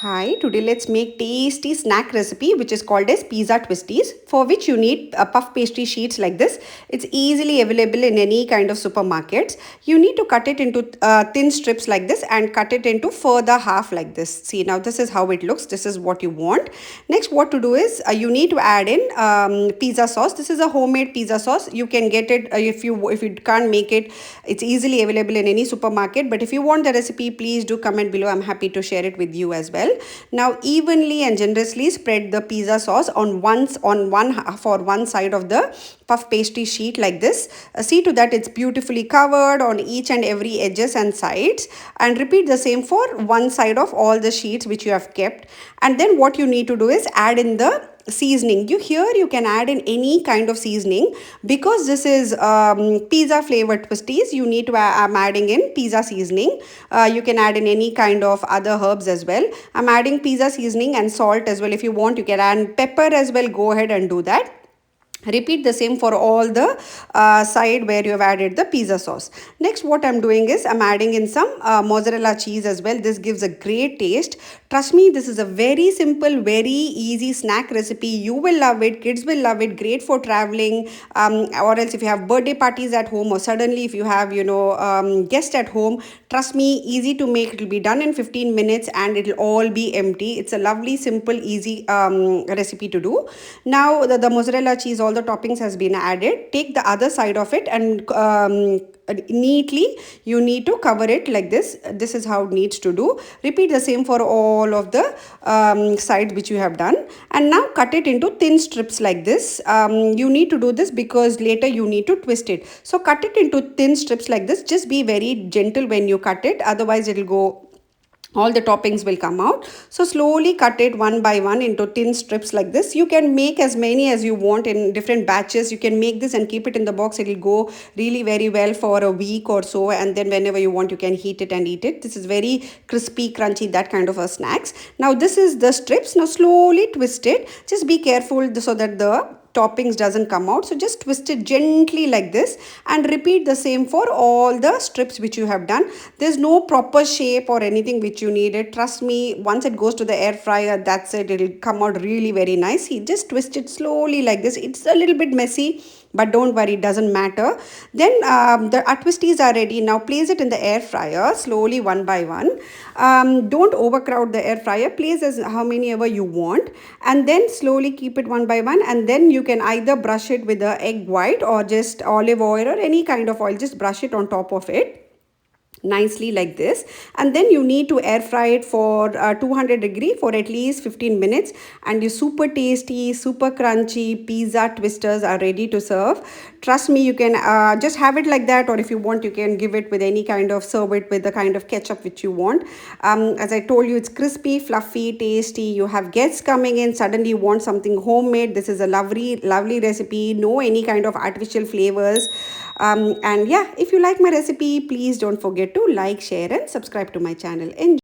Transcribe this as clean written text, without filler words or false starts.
Hi, today let's make tasty snack recipe which is called as pizza twisties, for which you need puff pastry sheets like this. It's easily available in any kind of supermarkets. You need to cut it into thin strips like this and cut it into further half like this. See, now this is how it looks. This is what you want. Next, what to do is you need to add in pizza sauce. This is a homemade pizza sauce. You can get it if you can't make it. It's easily available in any supermarket. But if you want the recipe, please do comment below. I'm happy to share it with you as well. Now evenly and generously spread the pizza sauce on one side of the puff pastry sheet like this. See to that it's beautifully covered on each and every edges and sides, and repeat the same for one side of all the sheets which you have kept. And then what you need to do is add in the seasoning. You can add in any kind of seasoning. Because this is pizza flavored twisties, you need to I'm adding in pizza seasoning. You can add in any kind of other herbs as well. I'm adding pizza seasoning and salt as well. If you want, you can add pepper as well. Go ahead and do that. Repeat the same for all the side where you have added the pizza sauce. Next, what I'm doing is I'm adding in some mozzarella cheese as well. This gives a great taste. Trust me, this is a very simple, very easy snack recipe. You will love it. Kids will love it. Great for traveling, or else if you have birthday parties at home, or suddenly if you have guests at home. Trust me, easy to make. It will be done in 15 minutes and it will all be empty. It's a lovely, simple, easy recipe to do. Now the mozzarella cheese, all the toppings has been added. Take the other side of it and neatly you need to cover it like this. This is how it needs to do. Repeat the same for all of the sides which you have done, and now cut it into thin strips like this. You need to do this because later you need to twist it. So cut it into thin strips like this. Just be very gentle when you cut it, otherwise it will go, all the toppings will come out. So slowly cut it one by one into thin strips like this. You can make as many as you want in different batches. You can make this and keep it in the box. It will go really very well for a week or so, and then whenever you want you can heat it and eat it. This is very crispy, crunchy, that kind of a snacks. Now this is the strips. Now slowly twist it. Just be careful so that the toppings doesn't come out. So just twist it gently like this and repeat the same for all the strips which you have done. There's no proper shape or anything which you needed. Trust me, once it goes to the air fryer, that's it. It'll come out really very nice. Just twist it slowly like this. It's a little bit messy, but don't worry, it doesn't matter. Then the twisties are ready. Now place it in the air fryer slowly one by one. Don't overcrowd the air fryer. Place as how many ever you want, and then slowly keep it one by one. And then you can either brush it with the egg white or just olive oil or any kind of oil. Just brush it on top of it nicely like this, and then you need to air fry it for 200 degree for at least 15 minutes, and your super tasty, super crunchy pizza twisters are ready to serve. Trust me, you can just have it like that, or if you want you can give it with any kind of, serve it with the kind of ketchup which you want. As I told you, it's crispy, fluffy, tasty. You have guests coming in, suddenly you want something homemade. This is a lovely recipe. No any kind of artificial flavors. And yeah, if you like my recipe, please don't forget to like, share and subscribe to my channel. Enjoy.